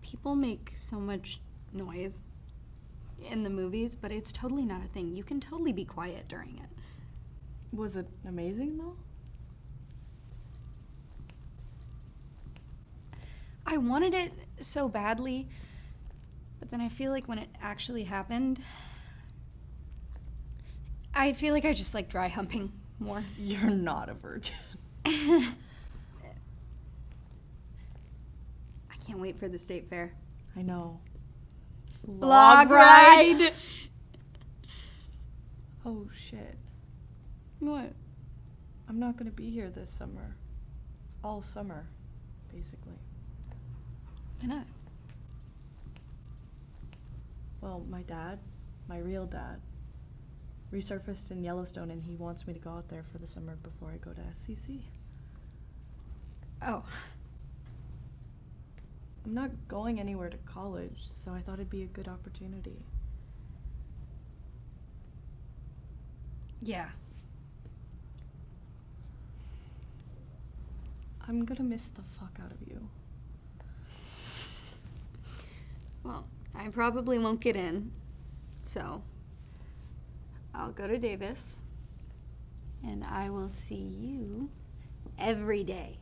People make so much noise in the movies, but it's totally not a thing. You can totally be quiet during it. Was it amazing, though? I wanted it so badly, but then I feel like when it actually happened, I feel like I just like dry humping more. You're not a virgin. I can't wait for the state fair. I know. Log ride! Oh, shit. What? I'm not gonna be here this summer. All summer, basically. Why not? Well, my dad, my real dad, resurfaced in Yellowstone, and he wants me to go out there for the summer before I go to SCC. Oh. I'm not going anywhere to college, so I thought it'd be a good opportunity. Yeah. I'm gonna miss the fuck out of you. Well, I probably won't get in, so I'll go to Davis, and I will see you every day.